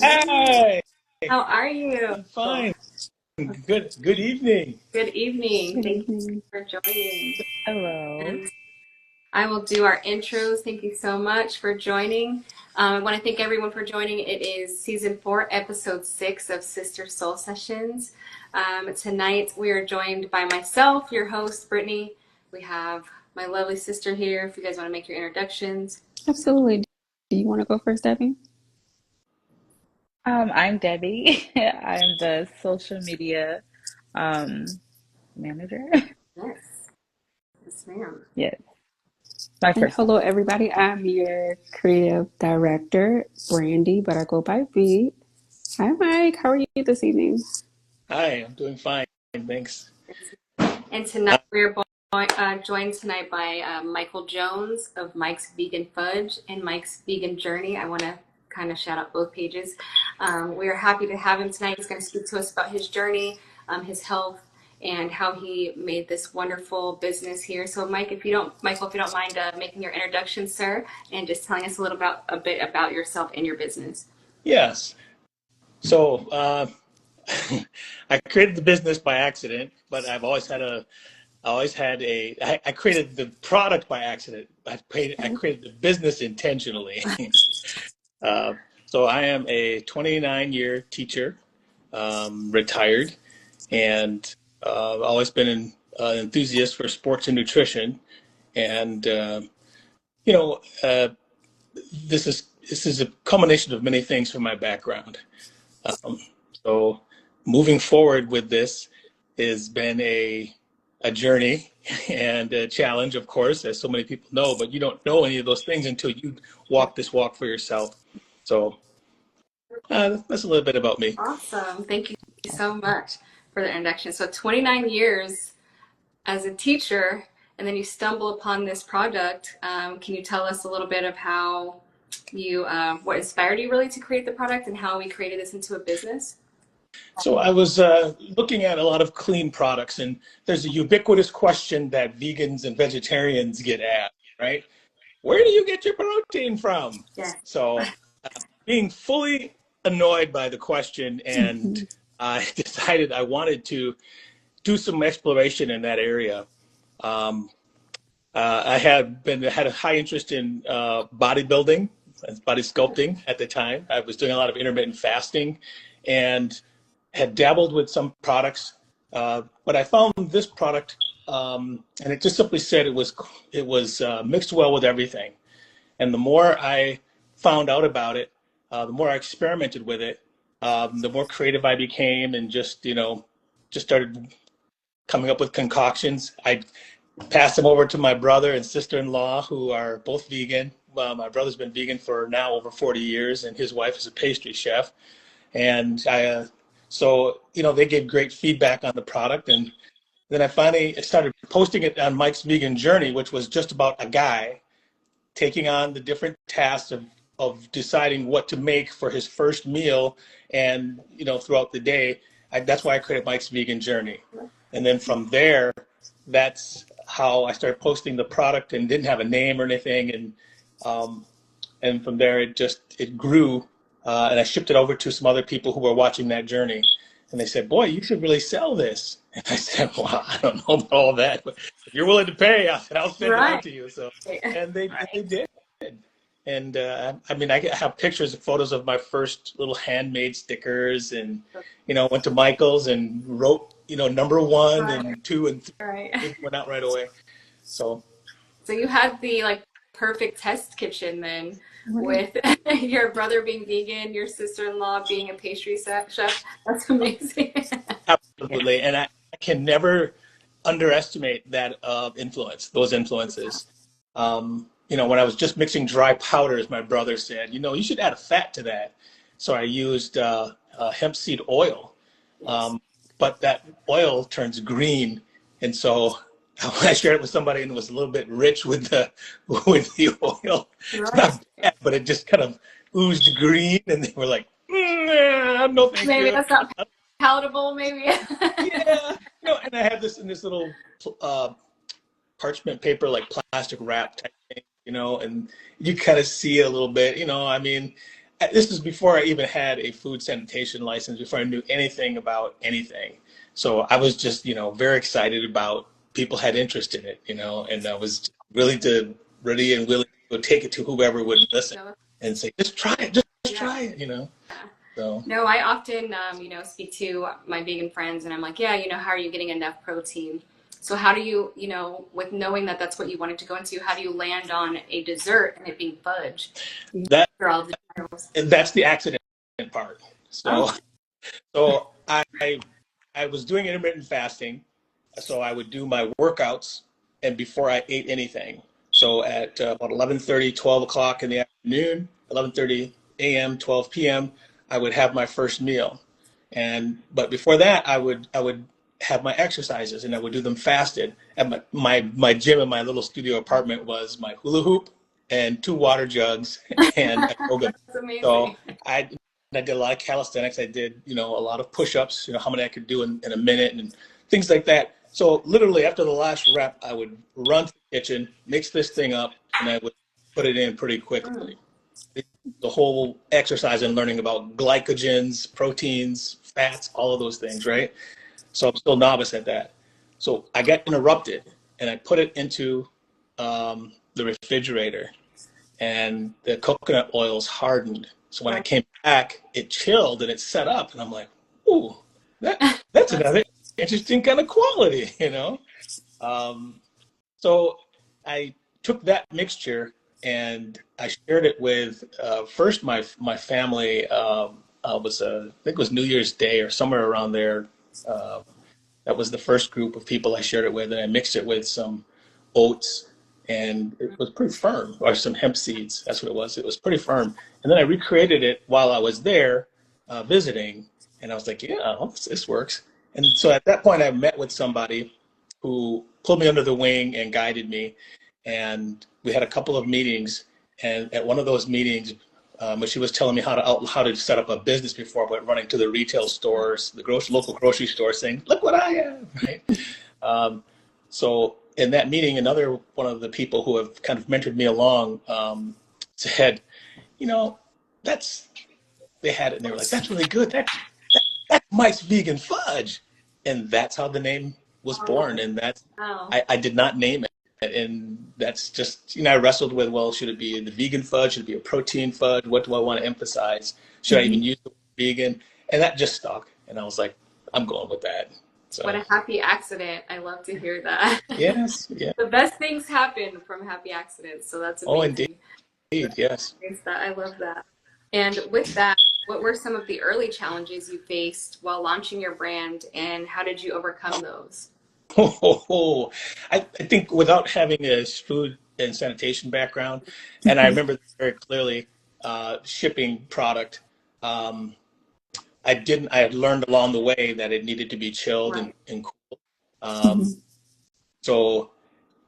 Hi, How are you? I'm fine. Good evening. Good evening. Good Thank you evening. for joining. Hello. And I will do our intros. Thank you so much for joining. I want to thank everyone for joining. It is season 4, episode 6 of Sister Soul Sessions. Tonight we are joined by myself, your host, Brittany. We have my lovely sister here. If you guys want to make your introductions. Absolutely. Do you want to go first, Debbie? I'm Debbie. I'm the social media um, manager. Yes, yes, ma'am. Yes, my And first hello, name. everybody. I'm your creative director, Brandy, but I go by B. Hi, Mike. How are you this evening? Hi, I'm doing fine. Thanks. And Uh, tonight we're joined tonight by Michael Jones of Mike's Vegan Fudge and Mike's Vegan Journey. I want to kind of shout out both pages. We are happy to have him tonight. He's going to speak to us about his journey, his health, and how he made this wonderful business here. So, Michael, if you don't mind making your introduction, sir, and just telling us a bit about yourself and your business. yes. So I created the business by accident, but I created the product by accident. I created the business intentionally. uh, so I am a 29-year teacher, retired, and always been an enthusiast for sports and nutrition. And you know, uh, this is a combination of many things from my background. Um, so moving forward with this has been a journey and a challenge, of course, as so many people know. But you don't know any of those things until you walk this walk for yourself. So that's a little bit about me. Awesome. Thank you so much for the introduction. So 29 years as a teacher, and then you stumble upon this product. Can you tell us a little bit of how what inspired you really to create the product and how we created this into a business? So I was looking at a lot of clean products, and there's a ubiquitous question that vegans and vegetarians get asked, right? Where do you get your protein from? Yes. So being fully annoyed by the question, and Mhm. I decided I wanted to do some exploration in that area. Um, I had a high interest in bodybuilding, body sculpting at the time. I was doing a lot of intermittent fasting, and had dabbled with some products, but I found this product, and it just simply said it was mixed well with everything. And the more I found out about it, the more I experimented with it, the more creative I became, and just started coming up with concoctions. I passed them over to my brother and sister-in-law, who are both vegan. My brother's been vegan for now over 40 years, and his wife is a pastry chef. And they gave great feedback on the product. And then I finally started posting it on Mike's Vegan Journey, which was just about a guy taking on the different tasks of deciding what to make for his first meal, and throughout the day. That's why I created Mike's Vegan Journey. And then from there, that's how I started posting the product, and didn't have a name or anything. And from there it grew, and I shipped it over to some other people who were watching that journey, and they said, "Boy, you should really sell this." And I said, "Well, I don't know about all that, but if you're willing to pay, I'll send it out Right. to you." So, and they did. And I mean, I have pictures and photos of my first little handmade stickers, and went to Michael's and wrote number one Right. and two and Right. three, went out right away. So So you had the perfect test kitchen then, Right. with your brother being vegan, your sister-in-law being a pastry chef. That's amazing. absolutely, and I can never underestimate that those influences. When I was just mixing dry powders, my brother said, you should add a fat to that. So I used hemp seed oil, Yes. um, but that oil turns green, and so when I shared it with somebody and it was a little bit rich with the oil, it's Right. not bad, but it just kind of oozed green, and they were like, "No, thank Maybe you." that's not palatable, maybe. Yeah, and I had this in this little uh, parchment paper, like plastic wrap type thing, and you kind of see a little bit, I mean, this is before I even had a food sanitation license, before I knew anything about anything. So I was just, very excited about people had interest in it, and I was ready and willing to take it to whoever would listen No, and say, just try it, just yeah. try it. So No, I often, speak to my vegan friends and I'm like, yeah, how are you getting enough protein? So how do you, with knowing that that's what you wanted to go into, how do you land on a dessert and it being fudge that for all the details? and that's the accident part. So Oh, so I was doing intermittent fasting. So I would do my workouts and before I ate anything. So at about 11:30, 12 o'clock in the afternoon, 11:30 a.m., 12 p.m., I would have my first meal. But before that, I would have my exercises and I would do them fasted. And my gym in my little studio apartment was my hula hoop and 2 water jugs and a yoga. that's amazing. So I did a lot of calisthenics. I did, a lot of push-ups, how many I could do in a minute and things like that. So literally after the last rep, I would run to the kitchen, mix this thing up, and I would put it in pretty quickly. The whole exercise and learning about glycogens, proteins, fats, all of those things, right? So I'm still novice at that. So I got interrupted and I put it into the refrigerator and the coconut oils hardened. So when I came back, it chilled and it set up, and I'm like, "Ooh, that's another interesting kind of quality." So I took that mixture and I shared it with first my family. Was I think it was New Year's Day or somewhere around there. That was the first group of people I shared it with, and I mixed it with some oats, and it was pretty firm, or some hemp seeds. That's what it was. It was pretty firm. And then I recreated it while I was there visiting, and I was like, yeah, this works. And so at that point, I met with somebody who pulled me under the wing and guided me, and we had a couple of meetings. And at one of those meetings, when she was telling me how to set up a business before I went running to the retail stores, the local grocery store, saying, "Look what I have!" Right? So in that meeting, another one of the people who have kind of mentored me along said, that's they had it, and they were like, "That's really good. That's Mike's Vegan Fudge," and that's how the name was born. And Oh, I did not name it. And that's just, I wrestled with, well, should it be the vegan fudge? Should it be a protein fudge? What do I want to emphasize? Should I even use the word vegan? And that just stuck. And I was like, I'm going with that. what So, a happy accident. I love to hear that. yes, yeah. The best things happen from happy accidents, so that's Oh, indeed, amazing. yes. I love that. And with that, what were some of the early challenges you faced while launching your brand, and how did you overcome those? I think without having a food and sanitation background, and I remember very clearly shipping product, I had learned along the way that it needed to be chilled Right. and cool. So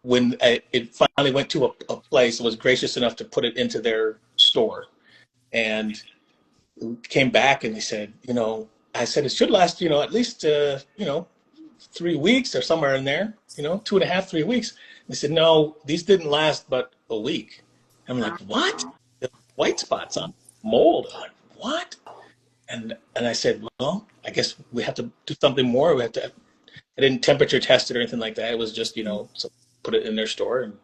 when it finally went to a place that was gracious enough to put it into their store, and came back and they said, I said it should last, at least, 3 weeks or somewhere in there, 2.5, 3 weeks. They said, no, these didn't last but a week. I'm like, what? The white spots on mold. I'm like, what? And I said, well, I guess we have to do something more. I didn't temperature test it or anything like that. It was just, so put it in their store. And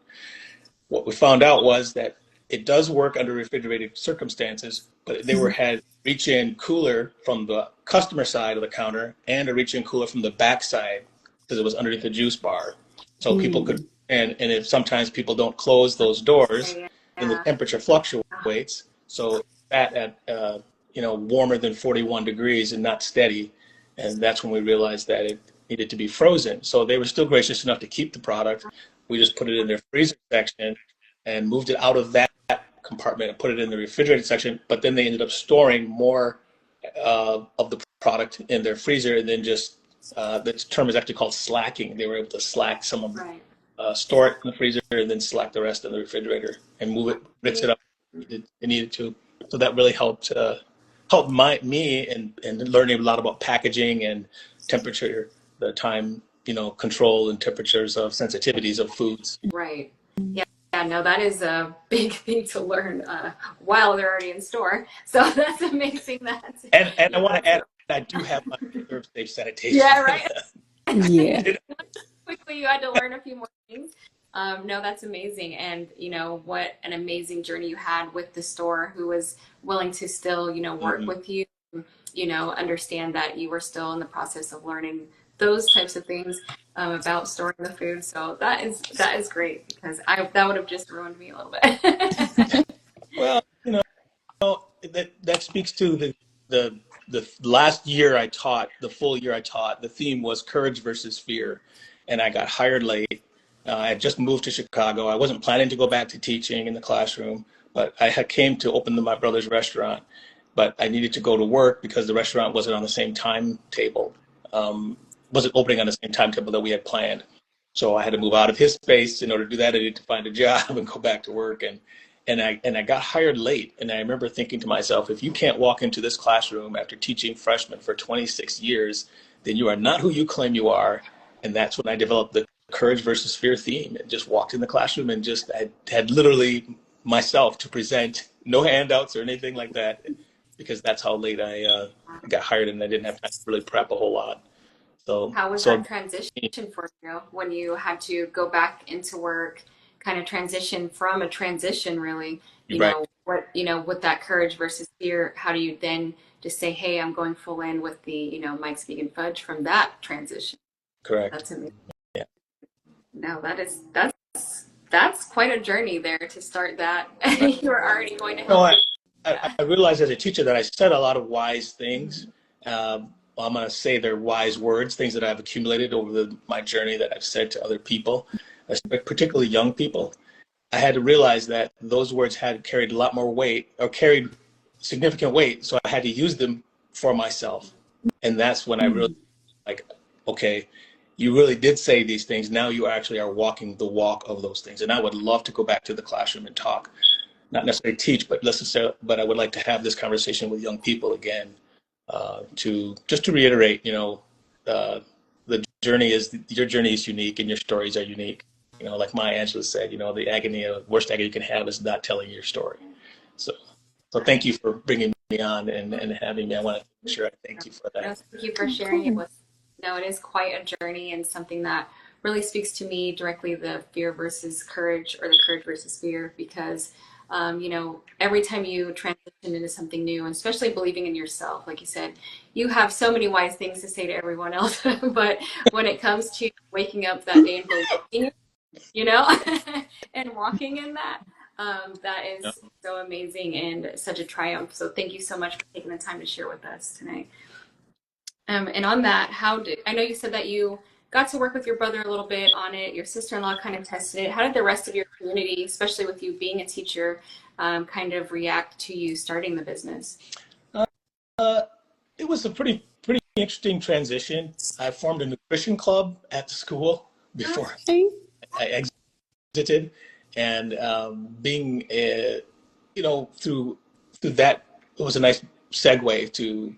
what we found out was that it does work under refrigerated circumstances, but they had reach-in cooler from the customer side of the counter and a reach-in cooler from the back side because it was underneath the juice bar. So people could, and if sometimes people don't close those doors, then the Yeah. temperature fluctuates. So that at, warmer than 41 degrees and not steady. And that's when we realized that it needed to be frozen. So they were still gracious enough to keep the product. We just put it in their freezer section and moved it out of that compartment and put it in the refrigerated section. But then they ended up storing more of the product in their freezer, and then just the term is actually called slacking. They were able to slack some of Right. store it in the freezer and then slack the rest in the refrigerator and move it, mix it up. It needed to. So that really helped me and learning a lot about packaging and temperature, the time control and temperatures of sensitivities of foods. Right. Yeah. Yeah, no, that is a big thing to learn while they're already in store. So that's amazing that And I you want got to add, to. I do have my reserve safe sanitation. Yeah, right. Yeah. Quickly, you had to learn a few more things. No, that's amazing. And, what an amazing journey you had with the store who was willing to still, work Hmm. with you, understand that you were still in the process of learning those types of things about storing the food. So that is great because that would have just ruined me a little bit. Well, that speaks to the last year I taught, the full year I taught. The theme was courage versus fear, and I got hired late. I had just moved to Chicago. I wasn't planning to go back to teaching in the classroom, but I had came to open my brother's restaurant. But I needed to go to work because the restaurant wasn't on the same timetable, wasn't opening on the same timetable that we had planned. So I had to move out of his space. In order to do that, I needed to find a job and go back to work. And I got hired late. And I remember thinking to myself, if you can't walk into this classroom after teaching freshmen for 26 years, then you are not who you claim you are. And that's when I developed the courage versus fear theme, and just walked in the classroom and just I had literally myself to present, no handouts or anything like that, because that's how late I got hired, and I didn't have time to really prep a whole lot. So, How was that so transition for you when you had to go back into work, kind of transition from a transition, really? right, With that courage versus fear, how do you then just say, hey, I'm going full in with the, Mike's Vegan Fudge from that transition? correct. That's amazing. Yeah. No, that's quite a journey there to start that. You were already going to No, help your I realized as a teacher that I said a lot of wise things. Well, I'm going to say they're wise words, things that I've accumulated over my journey that I've said to other people, particularly young people. I had to realize that those words had carried a lot more weight, or carried significant weight, so I had to use them for myself. And that's when I really, like, okay, you really did say these things. Now you actually are walking the walk of those things. And I would love to go back to the classroom and talk, not necessarily teach, but I would like to have this conversation with young people again, to just to reiterate, the journey is your journey is unique and your stories are unique. Like Maya Angelou said, the worst agony you can have is not telling your story. So, so thank you for bringing me on and having me. I want to make sure I thank you for No, that. thank you for Of sharing it with. course. No, it is quite a journey and something that really speaks to me directly, the fear versus courage or the courage versus fear, because every time you transition into something new, and especially believing in yourself, like you said, you have so many wise things to say to everyone else, but when it comes to waking up that day and believing, you know, and walking in that, that Yeah. is so amazing and such a triumph. So thank you so much for taking the time to share with us tonight. And on that, I know you said that you got to work with your brother a little bit on it. Your sister-in-law kind of tested it. How did the rest of your community, especially with you being a teacher, kind of react to you starting the business? Uh, it was a pretty interesting transition. I formed a nutrition club at the school before Okay. I exited, and being through that, it was a nice segue to.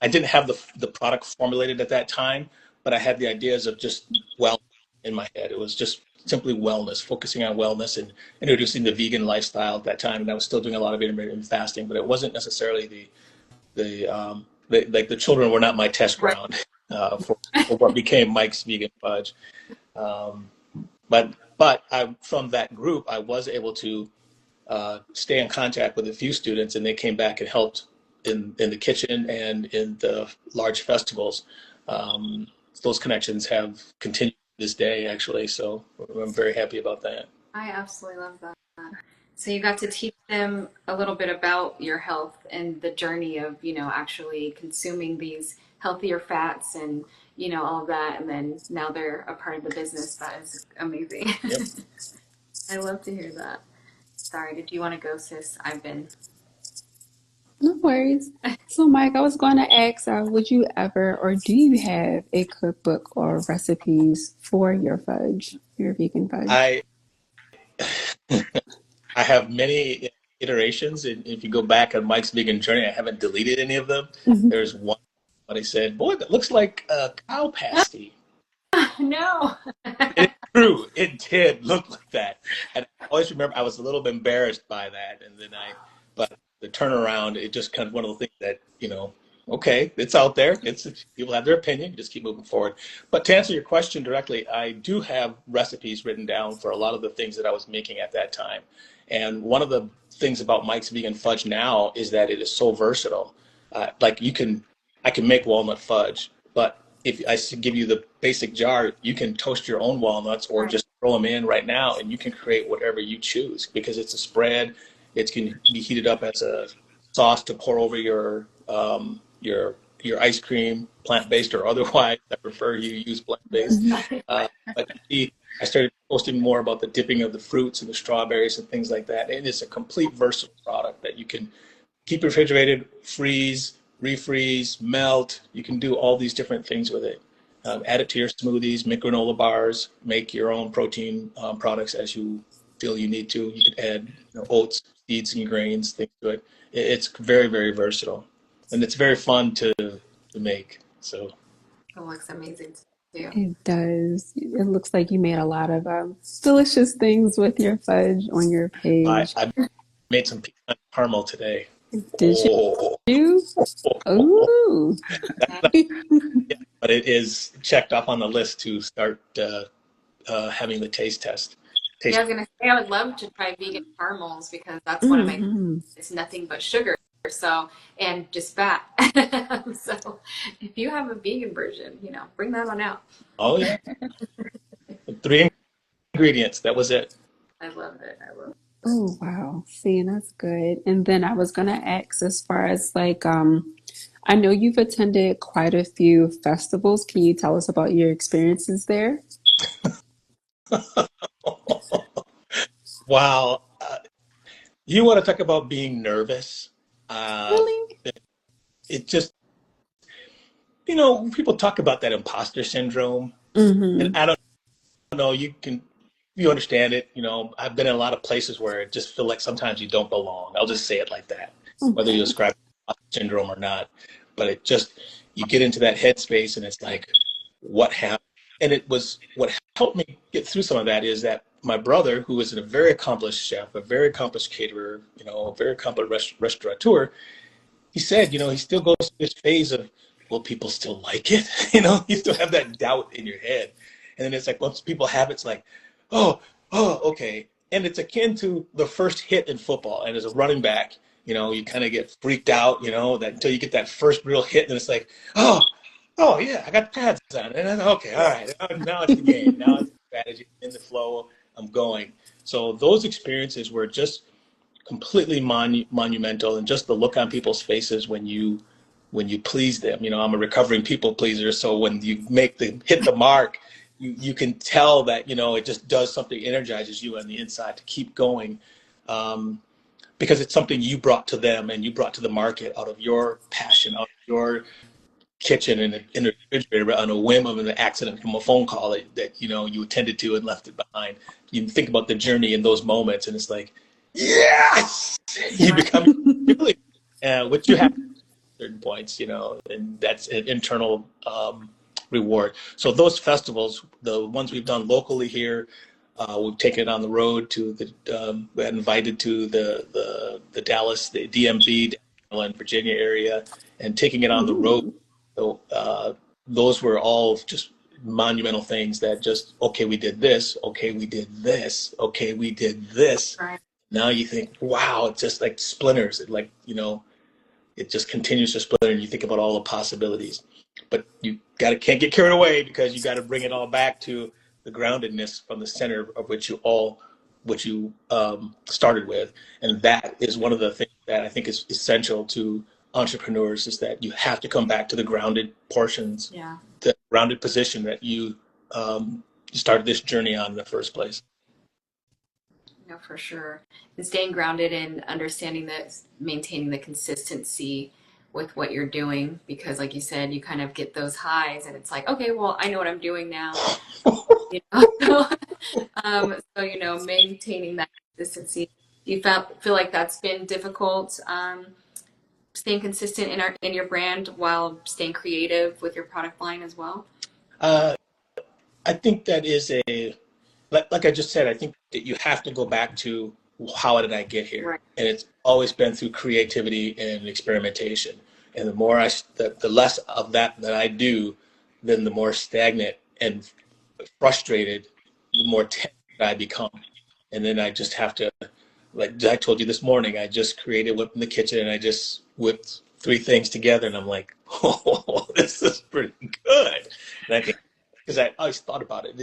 I didn't have the product formulated at that time, but I had the ideas of just wellness in my head. It was just simply wellness, focusing on wellness and introducing the vegan lifestyle at that time. And I was still doing a lot of intermittent fasting, but it wasn't necessarily like the children were not my test Right. ground for what became Mike's Vegan Fudge. Um, but from that group, I was able to stay in contact with a few students, and they came back and helped in the kitchen and in the large festivals. Um, those connections have continued to this day, actually. So I'm very happy about that. I absolutely love that. So you got to teach them a little bit about your health and the journey of, actually consuming these healthier fats and, all of that. And then now they're a part of the business. That is amazing. Yep. I love to hear that. Sorry, did you want to go, sis? I've been. No worries. So, Mike, I was going to ask, would you ever, or do you have a cookbook or recipes for your fudge, your vegan fudge? I I have many iterations, and if you go back on Mike's Vegan Journey, I haven't deleted any of them. Mhm. There's one. But he said, "Boy, that looks like a cow pasty." No. True, it did look like that. And I always remember I was a little bit embarrassed by that. But the turnaround, it just kind of one of the things that, okay, it's out there. People have their opinion. You just keep moving forward. But to answer your question directly, I do have recipes written down for a lot of the things that I was making at that time. And one of the things about Mike's Vegan Fudge now is that it is so versatile. Like I can make walnut fudge, but if I give you the basic jar, you can toast your own walnuts or just throw them in right now, and you can create whatever you choose because it's a spread. It can be heated up as a sauce to pour over your ice cream, plant-based or otherwise. I prefer you use plant-based. But I started posting more about the dipping of the fruits and the strawberries and things like that. And it's a complete versatile product that you can keep refrigerated, freeze, refreeze, melt. You can do all these different things with it. Add it to your smoothies, make granola bars, make your own protein products as you feel you need to. You could add oats, seeds, and grains, things to it. It's very, very versatile, and it's very fun to make. So It looks amazing too. It does. It looks like you made a lot of delicious things with your fudge on your page. I made some peanut caramel today. Did Oh, you? Ooh. yeah, but it is checked off on the list to start having the taste test. Yeah, I was gonna say I would love to try vegan caramels because that's one of my. It's nothing but sugar, so and just fat. So if you have a vegan version, bring that on out. Oh yeah, 3 ingredients. That was it. I love it. I love it. Oh wow. See, that's good. And then I was gonna ask as far as like I know you've attended quite a few festivals. Can you tell us about your experiences there? Wow. You want to talk about being nervous? Really? It just, people talk about that imposter syndrome, and Mm-hmm. I don't know, you understand it. I've been in a lot of places where it just feel like sometimes you don't belong. I'll just say it like that, whether you Okay. describe imposter syndrome or not. But you get into that headspace and it's like, what happened? And what helped me get through some of that is that my brother, who is a very accomplished chef, a very accomplished caterer, a very accomplished restaurateur, he said, he still goes through this phase of, will people still like it? You still have that doubt in your head. And then it's like, once people have it, it's like, oh, okay. And it's akin to the first hit in football. And as a running back, you kind of get freaked out, that until you get that first real hit. And it's like, oh yeah, I got pads on. And then, okay, all right. Now it's the game. Now it's the strategy, in the flow. I'm going. So those experiences were just completely monumental, and just the look on people's faces when you please them. I'm a recovering people pleaser, so when you hit the mark, you can tell that it just does something, energizes you on the inside to keep going, because it's something you brought to them and you brought to the market out of your passion, out of your kitchen in the refrigerator on a whim of an accident from a phone call that you attended to and left it behind. You think about the journey in those moments, and it's like, yes, you become really, which you have at certain points, and that's an internal reward. So those festivals, the ones we've done locally here, we've taken it on the road to we got invited to the Dallas, the DMV, Maryland, Virginia area, and taking it on the road. Ooh. So those were all just monumental things that just, okay, we did this, okay, we did this, okay, we did this. Right. Now you think, wow, it's just like splinters. It just continues to splinter, and you think about all the possibilities. But you can't get carried away, because you got to bring it all back to the groundedness from the center of which you started with. And that is one of the things that I think is essential to entrepreneurs, is that you have to come back to the grounded portions, Yeah. the grounded position that you started this journey on in the first place. No, for sure. And staying grounded and understanding that, maintaining the consistency with what you're doing, because like you said, you kind of get those highs and it's like, okay, well, I know what I'm doing now. Maintaining that consistency. You feel like that's been difficult, staying consistent in your brand while staying creative with your product line as well? Uh, I think that is like I just said, I think that you have to go back to how did I get here? Right. And it's always been through creativity and experimentation. And the more the less of that I do, then the more stagnant and frustrated, the more tense I become. And then I just have to, like I told you this morning, I just created whip in the kitchen and I just whipped three things together and I'm like, oh, this is pretty good. And I think, because I always thought about it,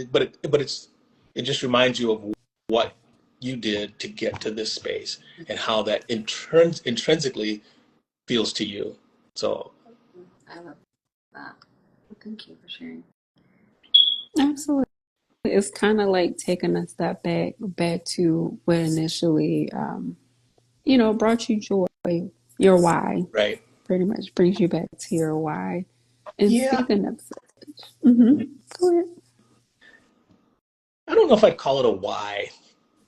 it just reminds you of what you did to get to this space and how that intrinsically feels to you. So I love that. Thank you for sharing. Absolutely. It's kind of like taking a step back to what initially, brought you joy, your why, right. pretty much brings you back to your why. And Yeah. speaking of, mm-hmm, go ahead. I don't know if I'd call it a why.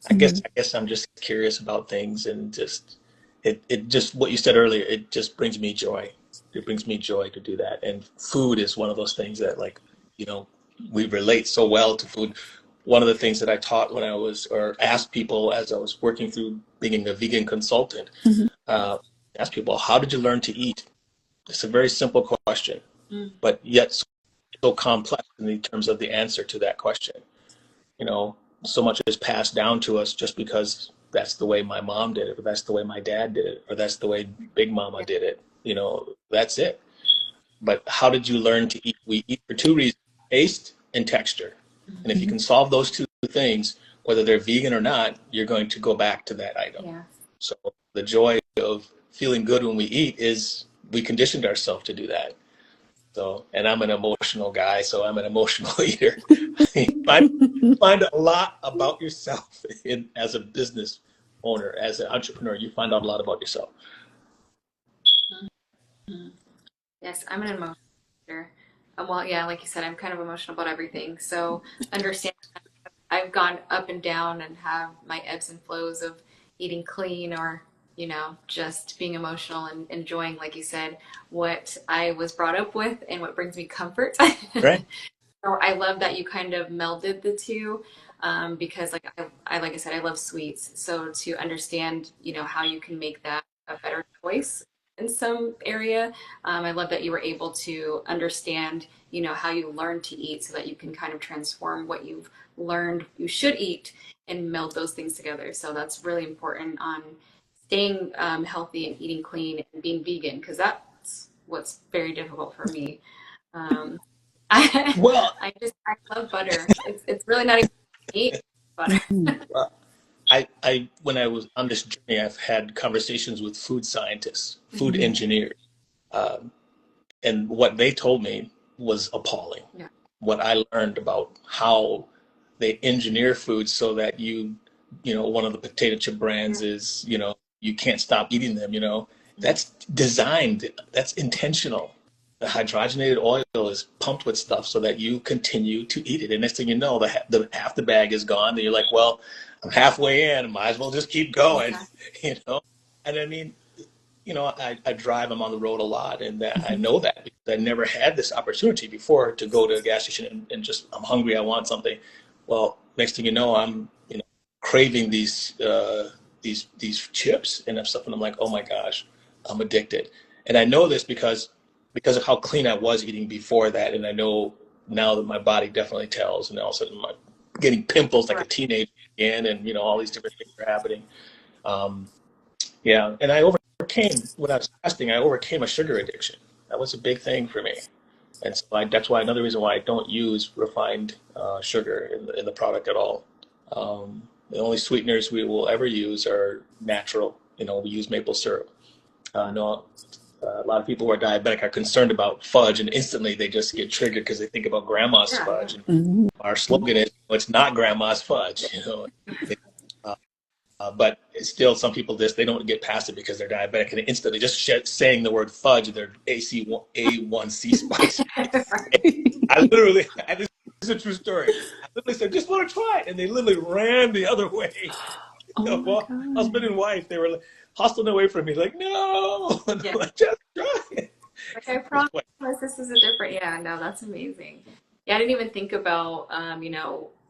Mm-hmm. I guess I'm just curious about things and just it just what you said earlier, it just brings me joy. It brings me joy to do that. And food is one of those things that like, you know, we relate so well to food. One of the things that I taught when I was or asked people as I was working through being a vegan consultant, Mm-hmm. asked people, how did you learn to eat? It's a very simple question, Mm. but yet so complex in terms of the answer to that question. You know, so much is passed down to us just because that's the way my mom did it, or that's the way my dad did it, or that's the way Big Mama did it. You know, that's it. But how did you learn to eat? We eat for two reasons, taste and texture. And if you can solve those two things, whether they're vegan or not, you're going to go back to that item. Yeah. So the joy of feeling good when we eat is we conditioned ourselves to do that. So, and I'm an emotional guy, so I'm an emotional eater. I find a lot about yourself as a business owner, as an entrepreneur. You find out a lot about yourself. Mm-hmm. Yes, I'm an emotional eater. Well, yeah, like you said, I'm kind of emotional about everything. So understand I've gone up and down and have my ebbs and flows of eating clean or, just being emotional and enjoying, like you said, what I was brought up with and what brings me comfort. Right. So I love that you kind of melded the two, because like I said, I love sweets. So to understand, how you can make that a better choice in some area, I love that you were able to understand, how you learn to eat so that you can kind of transform what you've learned you should eat and meld those things together. So that's really important on staying healthy and eating clean and being vegan, because that's what's very difficult for me. Um, I, Well, I love butter. It's really not even meat, butter. uh, I when I was on this journey, I've had conversations with food scientists, food Mm-hmm. engineers, um, and what they told me was appalling. Yeah. What I learned about how they engineer food so that one of the potato chip brands Yeah. is, you can't stop eating them, that's designed, that's intentional. The hydrogenated oil is pumped with stuff so that you continue to eat it. And next thing you know, the half the bag is gone. And you're like, well, I'm halfway in, might as well just keep going, Exactly. you know? And I mean, I drive, I'm on the road a lot, and that I Mm-hmm. know that because I never had this opportunity before to go to a gas station and just, I'm hungry, I want something. Well, next thing you know, I'm, craving these chips and stuff, and I'm like, oh my gosh, I'm addicted. And I know this because of how clean I was eating before that, and I know now that my body definitely tells, and all of a sudden I'm getting pimples like a Right. teenager again, and all these different things are happening. Um, yeah, and I overcame when I was fasting. I overcame a sugar addiction. That was a big thing for me, and so that's why another reason why I don't use refined sugar in the product at all. The only sweeteners we will ever use are natural. We use maple syrup. No, a lot of people who are diabetic are concerned about fudge, and instantly they just get triggered because they think about grandma's Yeah. fudge. And Mm-hmm. our slogan is, "It's not grandma's fudge." It, but it's still, some people they don't get past it because they're diabetic, and instantly just saying the word fudge, their A1C spikes. This is a true story. I literally said, just want to try it, and they literally ran the other way. Oh my Well, husband God. and wife, they were hustling away from me, like, no, and Yeah. I'm like, just try it. Like, I promise this is a different. Yeah. No, that's amazing. Yeah, I didn't even think about,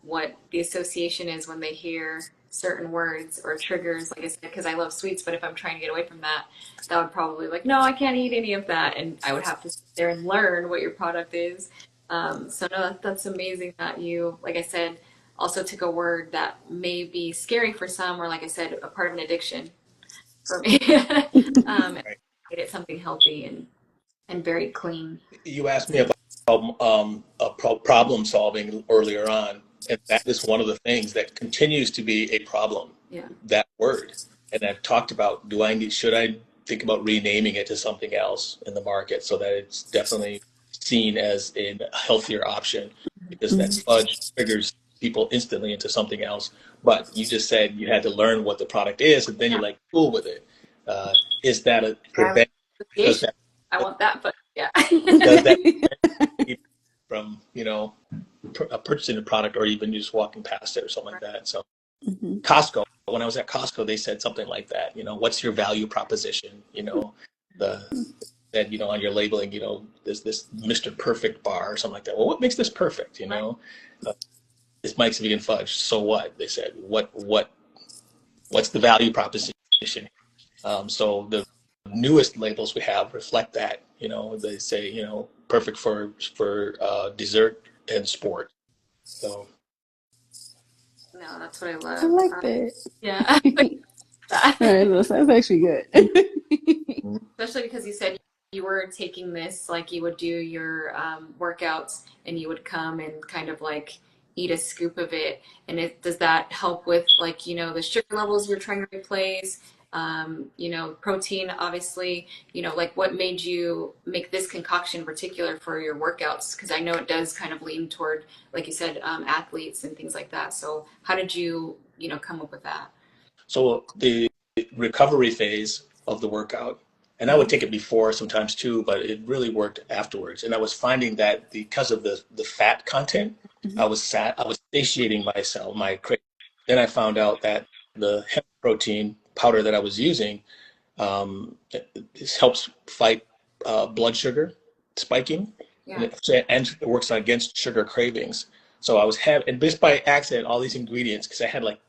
what the association is when they hear certain words or triggers, like I said, because I love sweets, but if I'm trying to get away from that, that would probably like, no, I can't eat any of that. And I would have to sit there and learn what your product is. So no, that's amazing that you, like I said, also took a word that may be scary for some, or like I said, a part of an addiction for me, and Right. made it something healthy and very clean. You asked me about problem solving earlier on, and that is one of the things that continues to be a problem. Yeah. That word, and I've talked about, should I think about renaming it to something else in the market so that it's definitely seen as a healthier option, because that fudge triggers people instantly into something else. But you just said you had to learn what the product is, and then Yeah. you're like, cool with it. Is that a Yeah, prevent? Does association. that I want that, but yeah. does that from purchasing the product, or even just walking past it or something like that? So Costco, when I was at Costco, they said something like that. What's your value proposition? The said, on your labeling, there's this Mr. Perfect bar or something like that. Well, what makes this perfect? This Mike's Vegan Fudge. So what? They said, what's the value proposition? So the newest labels we have reflect that. They say, perfect for dessert and sport. So No, that's what I I love. like that. Yeah, like that. All right, that's actually good. Especially because you said you were taking this, like you would do your workouts and you would come and kind of like eat a scoop of it. And does that help with like, the sugar levels you're trying to replace? Protein, obviously, like what made you make this concoction in particular for your workouts? Because I know it does kind of lean toward, like you said, athletes and things like that. So how did you, come up with that? So the recovery phase of the workout, and I would take it before sometimes too, but it really worked afterwards. And I was finding that because of the fat content, I was satiating myself, my craving. Then I found out that the hemp protein powder that I was using, this helps fight blood sugar spiking, Yeah. and it works against sugar cravings. So I was having, and just by accident, all these ingredients, because I had like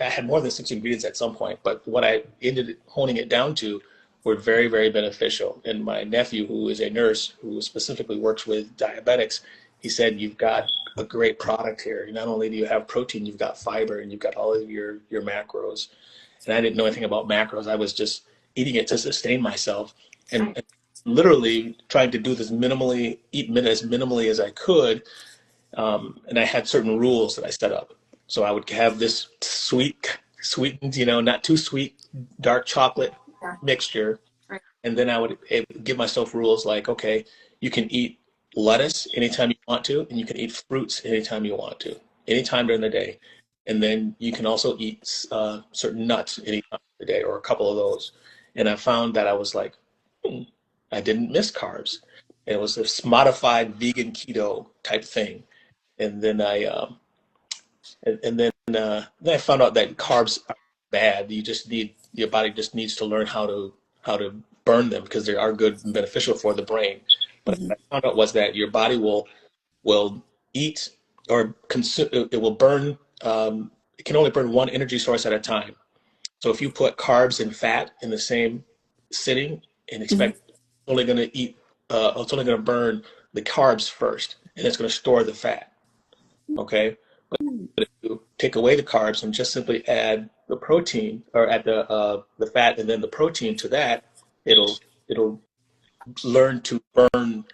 I had more than 6 ingredients at some point, but what I ended honing it down to were very, very beneficial. And my nephew, who is a nurse who specifically works with diabetics, he said, you've got a great product here. Not only do you have protein, you've got fiber, and you've got all of your macros. And I didn't know anything about macros. I was just eating it to sustain myself, and literally trying to do this eat as minimally as I could. And I had certain rules that I set up. So I would have this sweetened, not too sweet, dark chocolate Yeah. mixture. Right. And then I would give myself rules like, okay, you can eat lettuce anytime you want to, and you can eat fruits anytime you want to, anytime during the day. And then you can also eat certain nuts anytime of the day, or a couple of those. And I found that I was like, I didn't miss carbs. It was this modified vegan keto type thing. And then then I found out that carbs are bad. Your body just needs to learn how to burn them, because they are good and beneficial for the brain. But what I found out was that your body will eat or consume. It will burn. It can only burn one energy source at a time. So if you put carbs and fat in the same sitting and expect only going to eat, it's only going to burn the carbs first, and it's going to store the fat. Okay, but if you take away the carbs and just simply add the protein, or add the fat and then the protein to that, it'll learn to burn.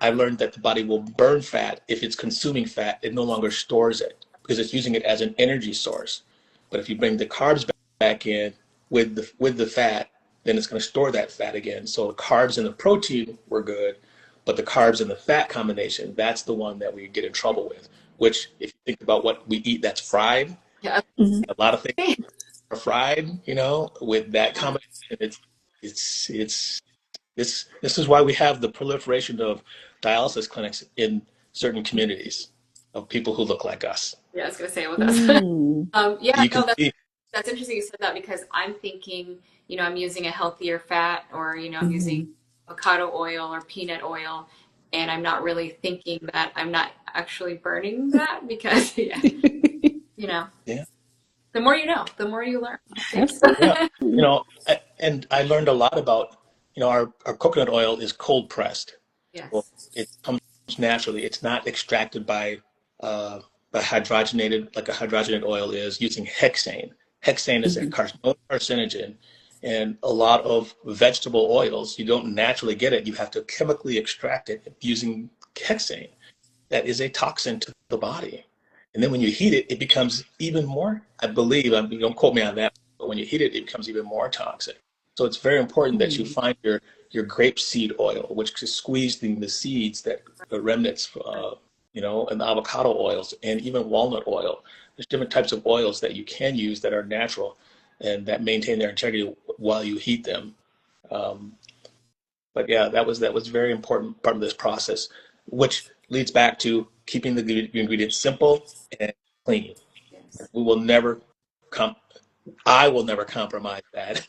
I learned that the body will burn fat if it's consuming fat. It no longer stores it because it's using it as an energy source. But if you bring the carbs back in with the fat, then it's going to store that fat again. So the carbs and the protein were good, but the carbs and the fat combination, that's the one that we get in trouble with. Which, if you think about what we eat that's fried, Yeah. a lot of things are fried. With that combination, this is why we have the proliferation of dialysis clinics in certain communities of people who look like us. Yeah, I was gonna say it with us. Yeah, You no, can see. that's interesting you said that because I'm thinking, I'm using a healthier fat or, I'm using avocado oil or peanut oil, and I'm not really thinking that actually burning that because yeah, you know, Yeah. the more you know, the more you learn. Yeah. Absolutely. And I learned a lot about, our coconut oil is cold pressed. Well, Yes. it comes naturally. It's not extracted uh, by hydrogenated, like a hydrogenated oil is, using hexane. Hexane is a Mhm. carcinogen, and a lot of vegetable oils, you don't naturally get it. You have to chemically extract it using hexane. That is a toxin to the body. And then when you heat it, it becomes even more, I believe, don't quote me on that, but when you heat it, it becomes even more toxic. So it's very important that you Mm. find your grape seed oil, which is squeezing the seeds, that the remnants, and the avocado oils, and even walnut oil. There's different types of oils that you can use that are natural and that maintain their integrity while you heat them. Um, but yeah, that was very important part of this process, which leads back to keeping the ingredients simple and clean. Yes. We will never com I will never compromise that.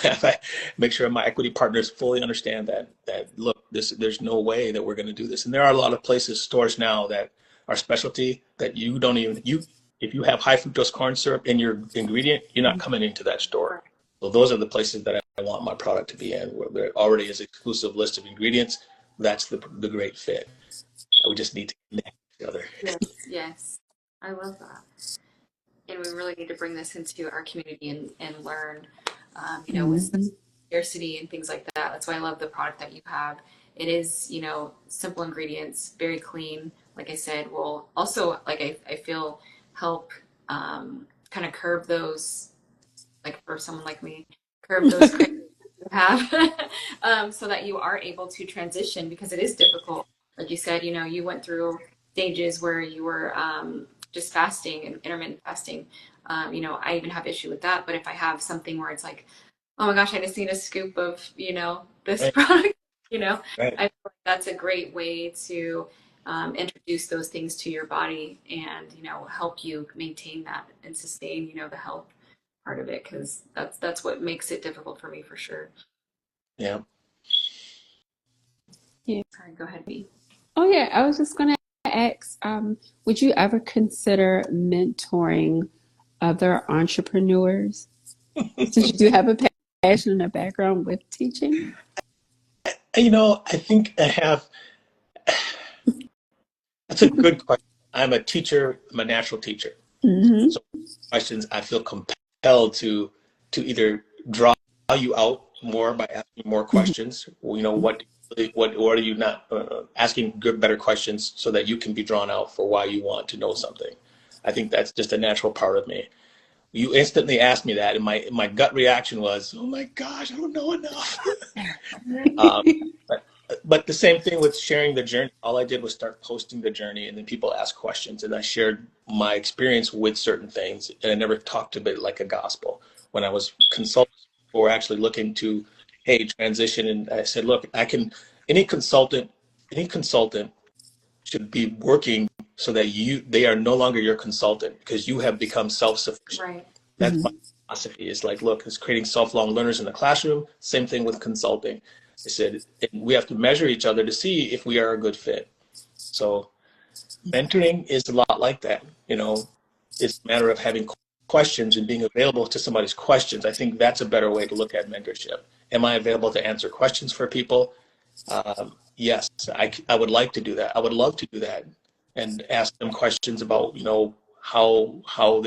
I make sure my equity partners fully understand that look, there's no way that we're going to do this. And there are a lot of places, stores now that are specialty that you don't even you if you have high fructose corn syrup in your ingredient, you're not coming into that store. Right. So those are the places that I want my product to be in, where there already is an exclusive list of ingredients. That's the great fit. We just need to connect together. Yes. Yes. I love that. And we really need to bring this into our community and learn, with Mhm. scarcity and things like that. That's why I love the product that you have. It is, simple ingredients, very clean. Like I said, will also, like I feel, help kind of curb those, like for someone like me, curb those cravings you have, so that you are able to transition because it is difficult. Like you said, you went through stages where you were just fasting and intermittent fasting. I even have issue with that. But if I have something where it's like, oh my gosh, I just need a scoop of, this Right, product, right. I feel like that's a great way to introduce those things to your body and, help you maintain that and sustain, the health part of it. Cause that's what makes it difficult for me for sure. Yeah. Yeah. All right, go ahead, B. Oh yeah, I was just gonna ask, would you ever consider mentoring other entrepreneurs since you do have a passion and a background with teaching? I think that's a good question. I'm a teacher, I'm a natural teacher. Hmm. So questions, I feel compelled to either draw you out more by asking more questions. What are you not asking good, better questions so that you can be drawn out for why you want to know something. I think that's just a natural part of me. You instantly asked me that, and my gut reaction was, "Oh my gosh, I don't know enough." Um, but but the same thing with sharing the journey. All I did was start posting the journey, and then people asked questions, and I shared my experience with certain things, and I never talked about it like a gospel. When I was consulting or actually looking to, hey, transition, and I said, look, I can any consultant, any consultant should be working so that they are no longer your consultant because you have become self-sufficient. Right. That's my Hmm. philosophy. It's like, look, it's creating self-long learners in the classroom. Same thing with consulting. I said we have to measure each other to see if we are a good fit. So mentoring is a lot like that. It's a matter of having questions and being available to somebody's questions. I think that's a better way to look at mentorship. Am I available to answer questions for people? Yes, I would like to do that. I would love to do that and ask them questions about,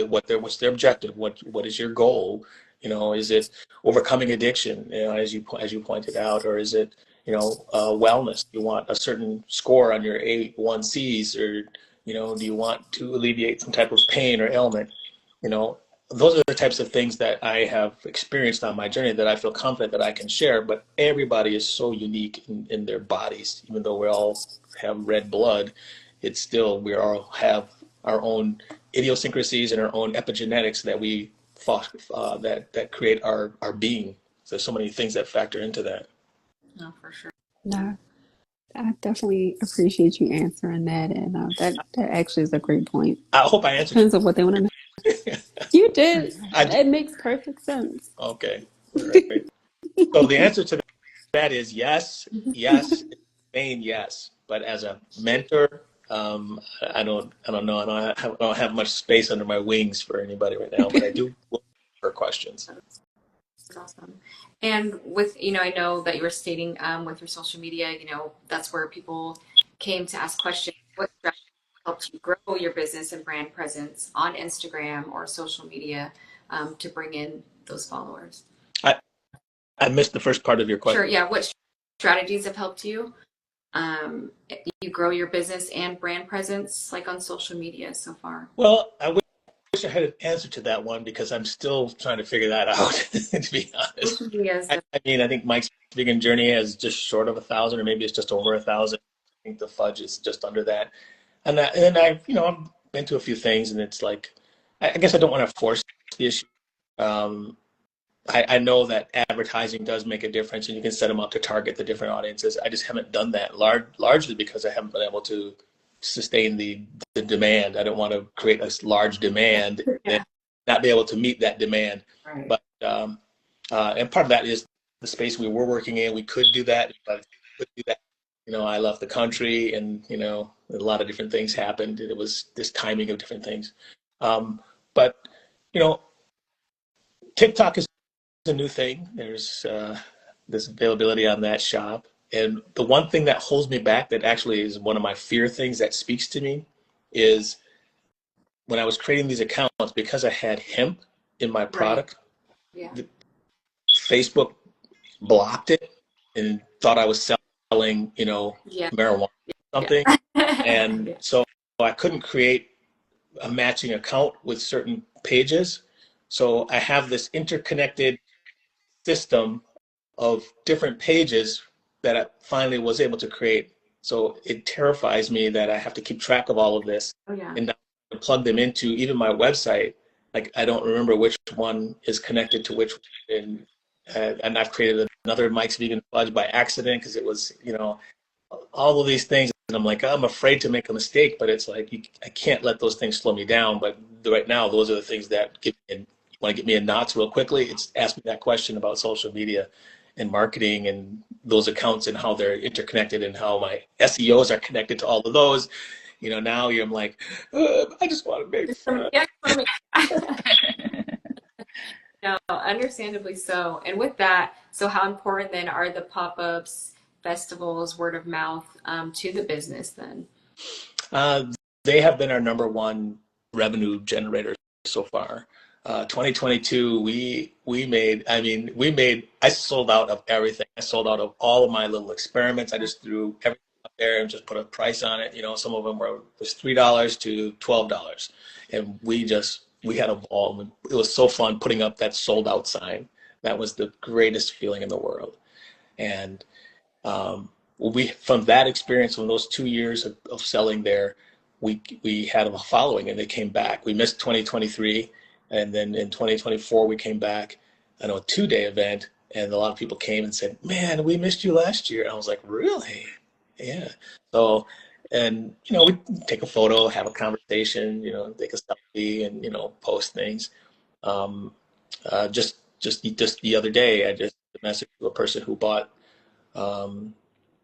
what's their objective? What is your goal? Is it overcoming addiction, as you pointed out, or is it, wellness? Do you want a certain score on your A1Cs, or, do you want to alleviate some type of pain or ailment? You know, those are the types of things that I have experienced on my journey that I feel confident that I can share. But everybody is so unique in their bodies, even though we all have red blood. It's still we all have our own idiosyncrasies and our own epigenetics that that create our being. So there's so many things that factor into that. No, for sure. No, I definitely appreciate you answering that, and that actually is a great point. I hope I answered Depends on what they want to know. You did. I did. It makes perfect sense. Okay. All right. So the answer to that is yes, yes, main yes. But as a mentor, I don't know. I don't have much space under my wings for anybody right now, but I do look for questions. That's awesome. And with, I know that you were stating with your social media, that's where people came to ask questions. What strategy helped you grow your business and brand presence on Instagram or social media to bring in those followers? I, I missed the first part of your Sure. question. Yeah. What strategies have helped you you grow your business and brand presence like on social media so far? Well, I wish I had an answer to that one because I'm still trying to figure that out, to be honest. Social media is I mean, I think Mike's vegan journey is just short of 1,000, or maybe it's just over 1,000. I think the fudge is just under that. And I've been to a few things, and it's like, I guess I don't want to force the issue. Um, I know that advertising does make a difference, and you can set them up to target the different audiences. I just haven't done that largely because I haven't been able to sustain the demand. I don't want to create a large demand and yeah. not be able to meet that demand. Right. But and part of that is the space we were working in. We could do that, but we could do that. I left the country, and a lot of different things happened. It was this timing of different things. But you know, TikTok is a new thing. There's this availability on that shop. And the one thing that holds me back, that actually is one of my fear things that speaks to me, is when I was creating these accounts, because I had hemp in my product, Yeah. Facebook blocked it and thought I was selling, Yeah. marijuana or something. And Yeah. so I couldn't create a matching account with certain pages. So I have this interconnected system of different pages that I finally was able to create. So it terrifies me that I have to keep track of all of this Oh, yeah. and now plug them into even my website. Like, I don't remember which one is connected to which one. And I've created another Mike's Vegan Fudge by accident because it was, all of these things. And I'm like, I'm afraid to make a mistake, but it's like, I can't let those things slow me down. But right now, those are the things that want to get me in knots real quickly. It's ask me that question about social media and marketing and those accounts and how they're interconnected and how my SEOs are connected to all of those. Now I'm like, I just want to make fun. Yeah. No, understandably so. And with that, so how important then are the pop-ups, festivals, word of mouth to the business then? They have been our number one revenue generator so far. 2022, I sold out of everything. I sold out of all of my little experiments. I just threw everything up there and just put a price on it. Some of them was $3 to $12. And we had a ball. It was so fun putting up that sold out sign. That was the greatest feeling in the world. And from that experience, from those 2 years of selling there, we had a following, and they came back. We missed 2023, and then in 2024 we came back on a 2-day event, and a lot of people came and said, "Man, we missed you last year." And I was like, "Really?" Yeah. So, and we take a photo, have a conversation, take a selfie, and post things. Just the other day, I just messaged a person who bought in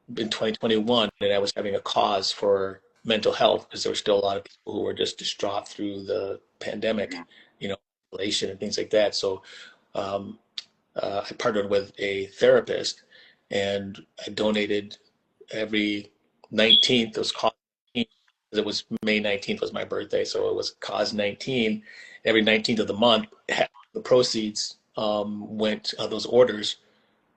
2021, and I was having a cause for mental health because there were still a lot of people who were just distraught through the pandemic, isolation and things like that. So I partnered with a therapist, and I donated every 19th. It was cause 19th, because it was May 19th was my birthday, so it was cause 19. Every 19th of the month, the proceeds those orders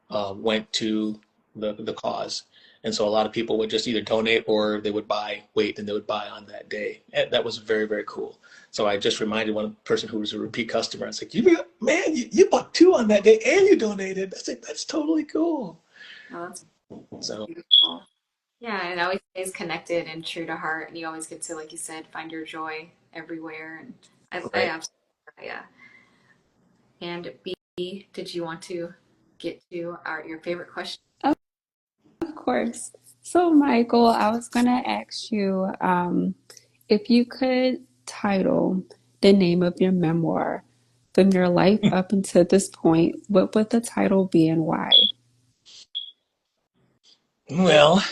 went to the cause. And so a lot of people would just either donate or they would wait and they would buy on that day. And that was very, very cool. So I just reminded one person who was a repeat customer, I was like, you bought 2 on that day and you donated. I said, that's totally cool. Oh, that's So beautiful. Yeah, and it always stays connected and true to heart, and you always get to, like you said, find your joy everywhere. And I absolutely, yeah. And B, did you want to get to your favorite question? Of course. So, Michael, I was going to ask you if you could title the name of your memoir from your life up until this point, what would the title be and why? well,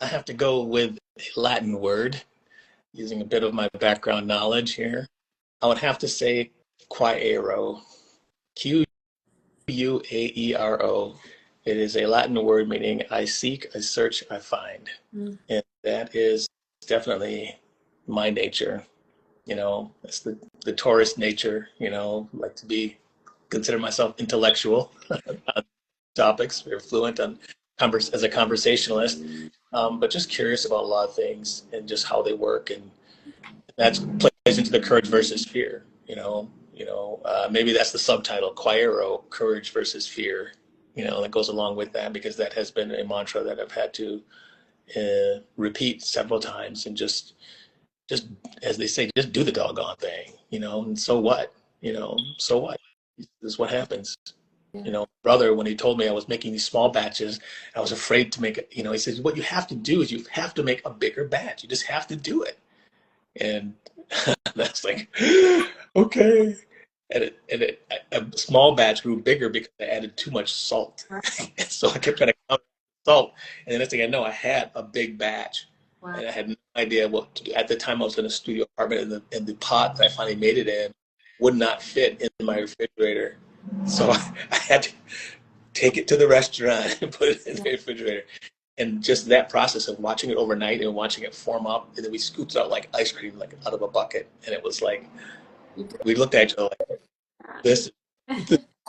I have to go with a Latin word, using a bit of my background knowledge here. I would have to say Quaero, Quaero. It is a Latin word meaning I seek, I search, I find. Mm. And that is definitely my nature. It's the Taurus nature, like to consider myself intellectual on topics, very fluent on as a conversationalist, but just curious about a lot of things and just how they work, and that plays into the courage versus fear. Maybe that's the subtitle, Quaero, courage versus fear. That goes along with that because that has been a mantra that I've had to repeat several times, and just as they say, just do the doggone thing, and so what, so what? This is what happens. Yeah. Brother, when he told me I was making these small batches, I was afraid to make it, he says, what you have to do is you have to make a bigger batch. You just have to do it. And that's like, okay. A small batch grew bigger because I added too much salt. Right. So I kept trying to count salt. And the next thing I know, I had a big batch. Wow. And I had no idea what to do. At the time, I was in a studio apartment, and the pot that I finally made it in would not fit in my refrigerator. So I had to take it to the restaurant and put it in the refrigerator. And just that process of watching it overnight and watching it form up, and then we scooped it out like ice cream, like out of a bucket. And it was like, we looked at each other like, this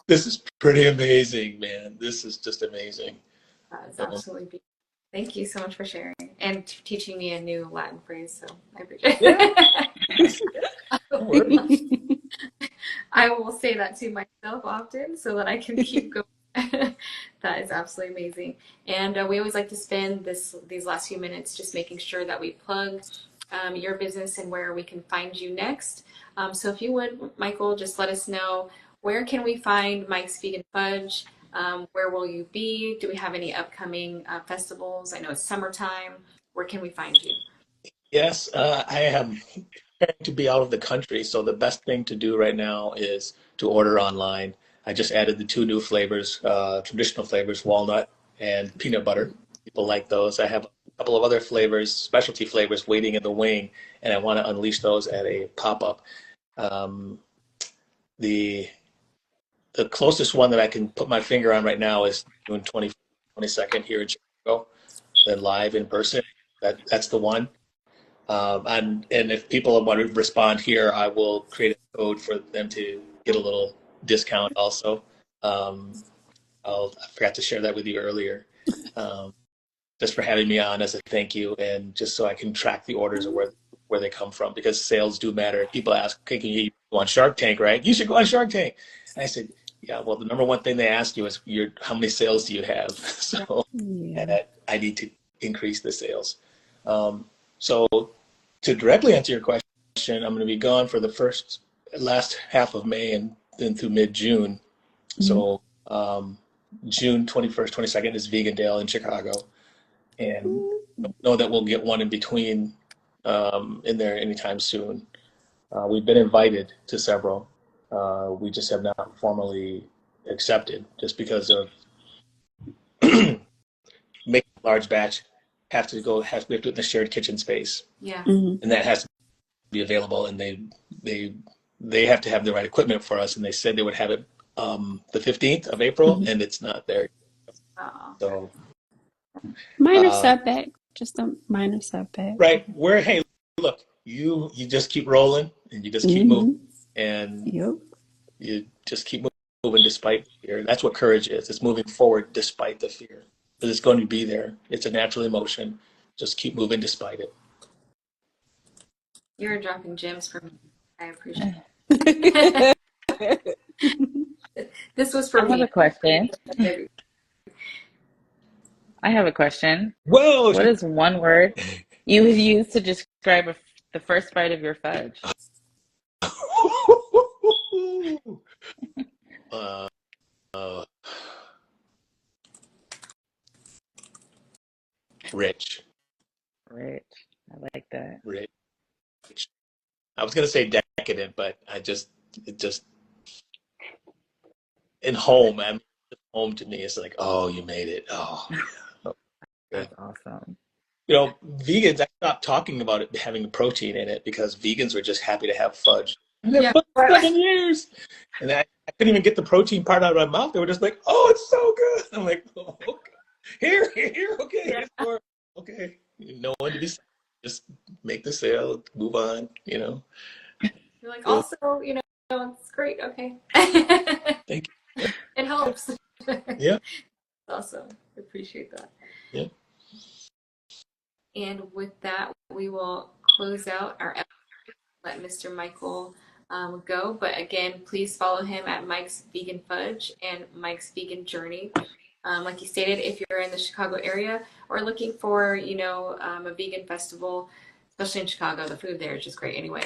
is pretty amazing, man. This is just amazing. That is absolutely beautiful. Thank you so much for sharing and teaching me a new Latin phrase. So I appreciate it. Yeah. I will say that to myself often so that I can keep going. That is absolutely amazing. And we always like to spend these last few minutes just making sure that we plug your business and where we can find you next. So if you would, Michael, just let us know, where can we find Mike's Vegan Fudge? Where will you be? Do we have any upcoming festivals? I know it's summertime. Where can we find you? Yes, I am trying to be out of the country, so the best thing to do right now is to order online. I just added the two new flavors, traditional flavors, walnut and peanut butter. People like those. I have a couple of other flavors, specialty flavors, waiting in the wing, and I want to unleash those at a pop-up. Um, the the closest one that I can put my finger on right now is June 22nd here in Chicago, then live in person. That's the one. And if people want to respond here, I will create a code for them to get a little discount also. I forgot to share that with you earlier, just for having me on as a thank you, and just so I can track the orders of where they come from, because sales do matter. People ask, okay, can you go on Shark Tank, right? You should go on Shark Tank. And I said, yeah, well, the number one thing they ask you is how many sales do you have? So Yeah. I need to increase the sales. So to directly answer your question, I'm going to be gone for the last half of May and then through mid-June. So June 21st, 22nd is Vegan Dale in Chicago. And know that we'll get one in between in there anytime soon. We've been invited to several. We just have not formally accepted, just because of making a large batch. We have to do it in the shared kitchen space. Yeah. And that has to be available, and they have to have the right equipment for us, and they said they would have it the 15th of April, and it's not there. Oh. So Minor setback, just a minor setback. right, hey, look, you just keep rolling, and you just keep moving, and you just keep moving despite fear. That's what courage is. It's moving forward despite the fear, because it's going to be there. It's a natural emotion. Just keep moving despite it. You're dropping gems for me. I appreciate it. This was for I have me. a question. I have a question. Whoa! What is one word you would use to describe the first bite of your fudge? Rich. Rich. I like that. Rich. I was gonna say decadent, but it just in home, man. Home to me is like, oh, you made it. Oh, yeah. That's awesome. vegans, I stopped talking about it having protein in it because vegans were just happy to have fudge. And they're Yeah. for 7 years. And I couldn't even get the protein part out of my mouth. They were just like, oh, it's so good. I'm like, oh, okay. Here, okay, Yeah. here's more. Okay. No one to be, just make the sale, move on, You're like, Go. also, it's great. Okay. Thank you. It helps. Yeah. Awesome. Appreciate that. Yeah. And with that, we will close out our episode. Let Mr. Michael go. But again, please follow him at Mike's Vegan Fudge and Mike's Vegan Journey. Like you stated, if you're in the Chicago area or looking for, a vegan festival, especially in Chicago, the food there is just great anyway.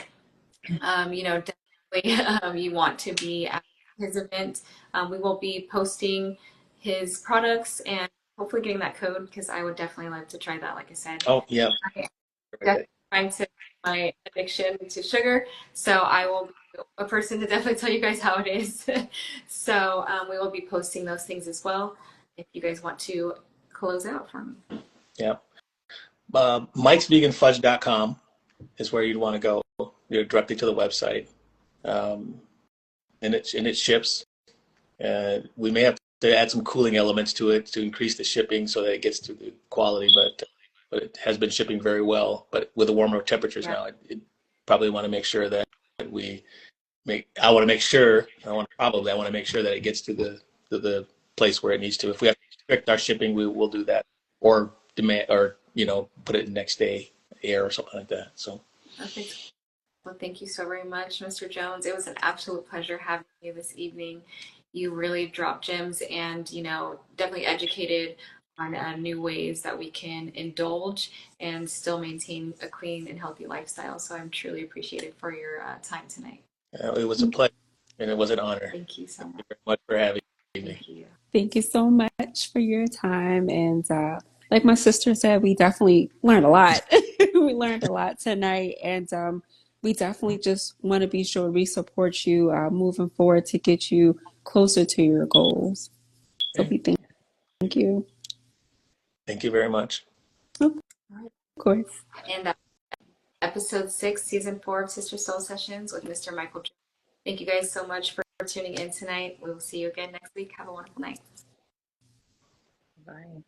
Definitely you want to be at his event. We will be posting his products and hopefully getting that code because I would definitely like to try that. Like I said, Oh, yeah. definitely trying to my addiction to sugar. So I will be a person to definitely tell you guys how it is. So we will be posting those things as well if you guys want to close out for me. Yeah. Mike'sVeganFudge.com is where you'd want to go. You're directly to the website. And it ships. We may have to add some cooling elements to it to increase the shipping so that it gets to the quality, but it has been shipping very well. But with the warmer temperatures now, it probably want to make sure that I want to make sure that it gets to the place where it needs to. If we have to restrict our shipping, we'll do that, or demand, or put it next day air or something like that. So. Perfect. Well, thank you so very much, Mr. Jones. It was an absolute pleasure having you this evening. You really dropped gems and, definitely educated on new ways that we can indulge and still maintain a clean and healthy lifestyle. So I'm truly appreciated for your time tonight. It was a pleasure and it was an honor. Thank you so much. Thank you very much for having me. Thank you. Thank you so much for your time. And like my sister said, we definitely learned a lot. We learned a lot tonight. And we definitely just want to be sure we support you moving forward to get you closer to your goals. So we thank you. Thank you very much. Of course. And episode 6, season 4 of Sister Soul Sessions with Mr. Michael Jones. Thank you guys so much for tuning in tonight. We will see you again next week. Have a wonderful night. Bye.